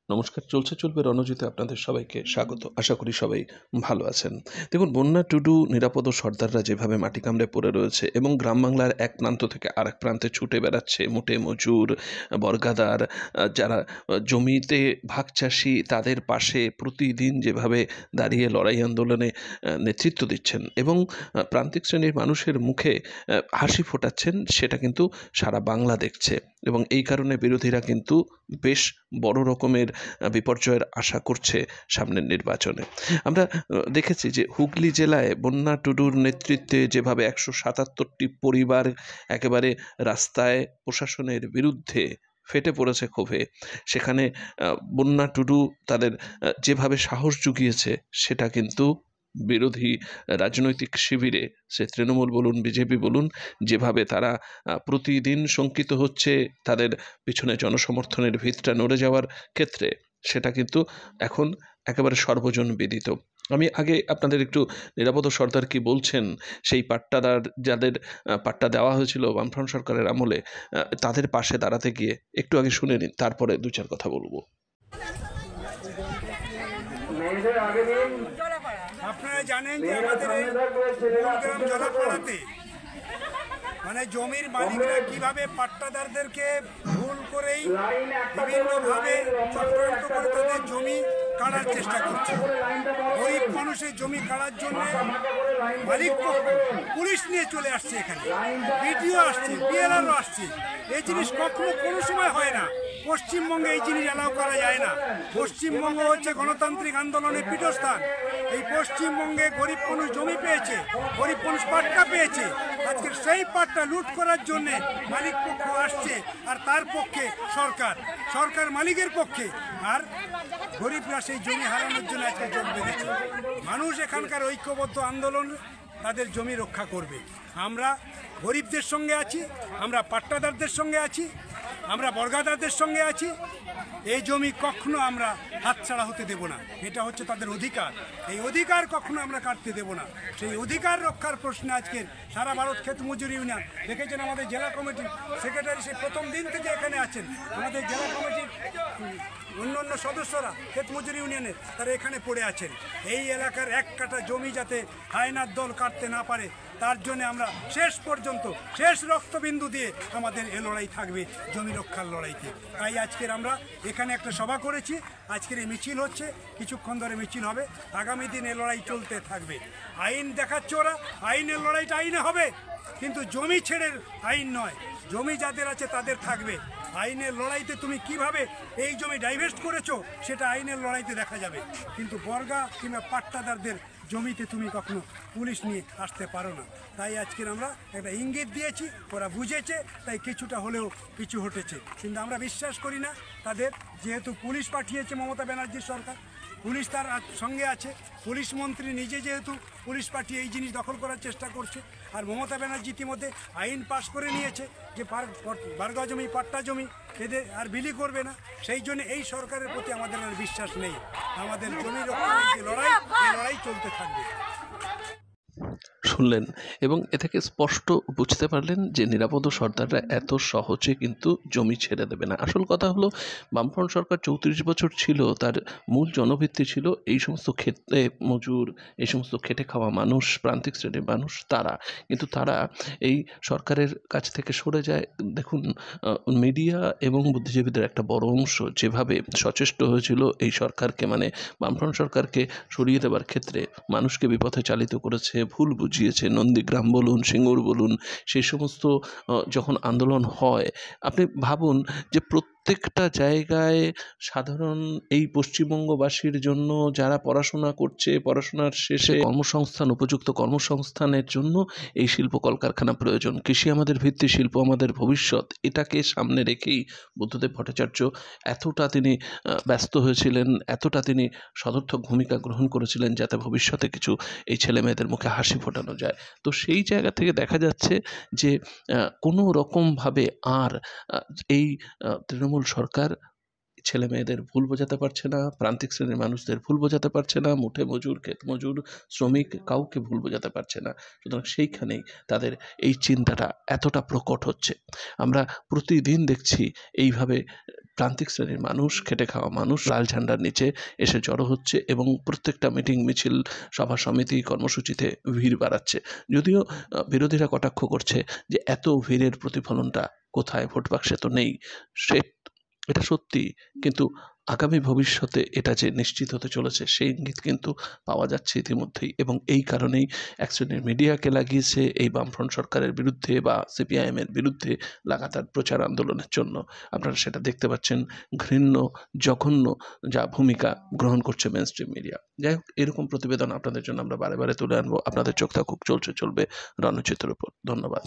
নমস্কার, চলবে রণজিতে আপনাদের সবাইকে স্বাগত। আশা করি সবাই ভালো আছেন। দেখুন, বন্যা, টুডু, নিরাপদ ও সর্দাররা যেভাবে মাটি কামড়ে পড়ে রয়েছে এবং গ্রাম বাংলার এক প্রান্ত থেকে আরেক প্রান্তে ছুটে বেড়াচ্ছে মোটে মজুর, বর্গাদার, যারা জমিতে ভাগ চাষি, তাদের পাশে প্রতিদিন যেভাবে দাঁড়িয়ে লড়াই আন্দোলনে নেতৃত্ব দিচ্ছেন এবং প্রান্তিক শ্রেণীর মানুষের মুখে হাসি ফোটাচ্ছেন, সেটা কিন্তু সারা বাংলা দেখছে এবং এই কারণে বিরোধীরা কিন্তু বেশ বড় রকমের বিপর্যয়ের আশা করছে সামনের নির্বাচনে। আমরা দেখেছি যে হুগলি জেলায় বন্যা টুডুর নেতৃত্বে যেভাবে 177টি পরিবার একেবারে রাস্তায় প্রশাসনের বিরুদ্ধে ফেটে পড়েছে ক্ষোভে, সেখানে বন্যা টুডু তাদের যেভাবে সাহস জুগিয়েছে, সেটা কিন্তু বিরোধী রাজনৈতিক শিবিরে, সে তৃণমূল বলুন বিজেপি বলুন, যেভাবে তারা প্রতিদিন শঙ্কিত হচ্ছে তাদের পিছনে জনসমর্থনের ভিতটা নড়ে যাওয়ার ক্ষেত্রে, সেটা কিন্তু এখন একেবারে সর্বজন বিদিত। আমি আগে আপনাদের একটু নিরাপদ সর্দার কি বলছেন, সেই পাট্টাদার যাদের পাট্টা দেওয়া হয়েছিল বামফ্রন্ট সরকারের আমলে, তাদের পাশে দাঁড়াতে গিয়ে একটু আগে শুনে নিন, তারপরে দু চার কথা বলবো। আপনারা জানেন যে আমাদের এই কুলগ্রাম জলাপাড়াতে মানে জমির মালিকরা কিভাবে পাট্টাদারদেরকে ভুল করেই বিভিন্নভাবে চক্রান্ত করে তাদের জমি কাড়ার চেষ্টা করছে। গরিব মানুষের জমি কাড়ার জন্য মালিক পুলিশ নিয়ে চলে আসছে, এখানে বিডিও আসছে, বিএলআরও আসছে। এই জিনিস কখনো কোনো সময় হয় না। পশ্চিমবঙ্গে এই জিনিস অ্যালাউ করা যায় না। পশ্চিমবঙ্গ হচ্ছে গণতান্ত্রিক আন্দোলনের পীঠস্থান। এই পশ্চিমবঙ্গে গরিব মানুষ জমি পেয়েছে, গরিব মানুষ পাট্টা পেয়েছে। আজকে সেই পাট্টা লুট করার জন্যে মালিক পক্ষ আসছে, আর তার পক্ষে সরকার মালিকের পক্ষে, আর গরিবরা সেই জমি হারানোর জন্য আজকে যোগ বেঁধেছে। মানুষ এখানকার ঐক্যবদ্ধ আন্দোলন তাদের জমি রক্ষা করবে। আমরা গরিবদের সঙ্গে আছি, আমরা পাট্টাদারদের সঙ্গে আছি, আমরা বর্গাদারদের সঙ্গে আছি। এই জমি কখনো আমরা হাতছাড়া হতে দেব না। এটা হচ্ছে তাদের অধিকার। এই অধিকার কখনো আমরা কাটতে দেব না। সেই অধিকার রক্ষার প্রশ্নে আজকের সারা ভারত ক্ষেত মজুর ইউনিয়ন, দেখেছেন আমাদের জেলা কমিটির সেক্রেটারি সে প্রথম দিন থেকে এখানে আছেন। আমাদের জেলা কমিটির অন্য সদস্যরা ক্ষেত মজুর ইউনিয়নের তারা এখানে পড়ে আছেন। এই এলাকার এক কাঠা জমি যাতে হায়নার দল কাটতে না পারে, তার জন্য আমরা শেষ পর্যন্ত শেষ রক্তবিন্দু দিয়ে আমাদের এ লড়াই থাকবে, জমি রক্ষার লড়াইতে। তাই আজকের আমরা এখানে একটা সভা করেছি। আজকের এই মিছিল হচ্ছে, কিছুক্ষণ ধরে মিছিল হবে। আগামী দিন এ লড়াই চলতে থাকবে। আইন দেখাচ্ছে ওরা, আইনের লড়াইটা আইনে হবে, কিন্তু জমি ছেড়ে আইন নয়। জমি যাদের আছে তাদের থাকবে। আইনের লড়াইতে তুমি কিভাবে এই জমি ডাইভেস্ট করেছো, সেটা আইনের লড়াইতে দেখা যাবে, কিন্তু বর্গা কিংবা পাট্টাদারদের জমিতে তুমি কখনো পুলিশ নিয়ে আসতে পারো না। তাই আজকের আমরা একটা ইঙ্গিত দিয়েছি, ওরা বুঝেছে, তাই কিছুটা হলেও পিছু হটেছে। কিন্তু আমরা বিশ্বাস করি না তাদের, যেহেতু পুলিশ পাঠিয়েছে মমতা ব্যানার্জির সরকার, পুলিশ তার সঙ্গে আছে। পুলিশ মন্ত্রী নিজে যেহেতু পুলিশ পাঠিয়ে এই জিনিস দখল করার চেষ্টা করছে, আর মমতা ব্যানার্জি ইতিমধ্যে আইন পাশ করে নিয়েছে যে বারগা জমি, পাট্টা জমি এদের আর বিলি করবে না। সেই জন্য এই সরকারের প্রতি আমাদের আর বিশ্বাস নেই। আমাদের জমি রক্ষার যে লড়াই, এই লড়াই চলতে থাকবে। শুনলেন এবং এ থেকে স্পষ্ট বুঝতে পারলেন যে নিরাপদ সর্দাররা এত সহজে কিন্তু জমি ছেড়ে দেবে না। আসল কথা হলো, বামফ্রন্ট সরকার 34 বছর ছিল, তার মূল জনভিত্তি ছিল এই সমস্ত খেতে মজুর, এই সমস্ত খেটে খাওয়া মানুষ, প্রান্তিক শ্রেণীর মানুষ। কিন্তু তারা এই সরকারের কাছ থেকে সরে যায়। দেখুন, মিডিয়া এবং বুদ্ধিজীবীদের একটা বড় অংশ যেভাবে সচেষ্ট হয়েছিল এই সরকারকে, মানে বামফ্রন্ট সরকারকে সরিয়ে দেওয়ার ক্ষেত্রে, মানুষকে বিপথে চালিত করেছে, ভুল বুঝিয়েছে। নন্দীগ্রাম বলুন, সিঙ্গুর বলুন, সেই সমস্ত যখন আন্দোলন হয়, আপনি ভাবুন যে প্রত্যেকটা জায়গায় সাধারণ এই পশ্চিমবঙ্গবাসীর জন্য যারা পড়াশোনা করছে, পড়াশোনার শেষে কর্মসংস্থান, উপযুক্ত কর্মসংস্থানের জন্য এই শিল্প কলকারখানা প্রয়োজন। কৃষি আমাদের ভিত্তি, শিল্প আমাদের ভবিষ্যৎ, এটাকে সামনে রেখেই বুদ্ধদেব ভট্টাচার্য এতটা তিনি ব্যস্ত হয়েছিলেন, এতটা তিনি সদর্থক ভূমিকা গ্রহণ করেছিলেন, যাতে ভবিষ্যতে কিছু এই ছেলে মেয়েদের মুখে হাসি ফোটানো যায়। তো সেই জায়গা থেকে দেখা যাচ্ছে যে কোনো রকমভাবে আর এই তৃণমূল সরকার ছেলে মেয়েদের ভুল বোঝাতে পারছে না, প্রান্তিক শ্রেণীর মানুষদের ভুল বোঝাতে পারছে না, মুঠে মজুর, ক্ষেত মজুর, শ্রমিক কাউকে ভুল বোঝাতে পারছে না। সুতরাং সেইখানেই তাদের এই চিন্তাটা এতটা প্রকট হচ্ছে। আমরা প্রতিদিন দেখছি এইভাবে প্রান্তিক শ্রেণীর মানুষ, খেটে খাওয়া মানুষ লাল ঝান্ডার নিচে এসে জড়ো হচ্ছে এবং প্রত্যেকটা মিটিং, মিছিল, সভা সমিতি, কর্মসূচিতে ভিড় বাড়াচ্ছে। যদিও বিরোধীরা কটাক্ষ করছে যে এত ভিড়ের প্রতিফলনটা কোথায়, ভোট বাক্সে তো নেই। এটা সত্যি, কিন্তু আগামী ভবিষ্যতে এটা যে নিশ্চিত হতে চলেছে সেই ইঙ্গিত কিন্তু পাওয়া যাচ্ছে ইতিমধ্যেই, এবং এই কারণেই এক শ্রেণীর মিডিয়াকে লাগিয়েছে এই বামফ্রন্ট সরকারের বিরুদ্ধে বা সিপিআইএমের বিরুদ্ধে লাগাতার প্রচার আন্দোলনের জন্য। আপনারা সেটা দেখতে পাচ্ছেন, ঘৃণ্য, জঘন্য যা ভূমিকা গ্রহণ করছে মেইনস্ট্রিম মিডিয়া। যাই হোক, এরকম প্রতিবেদন আপনাদের জন্য আমরা বারে বারে তুলে আনবো। আপনাদের চোখ থাকুক, চলবে রণজিতের উপর। ধন্যবাদ।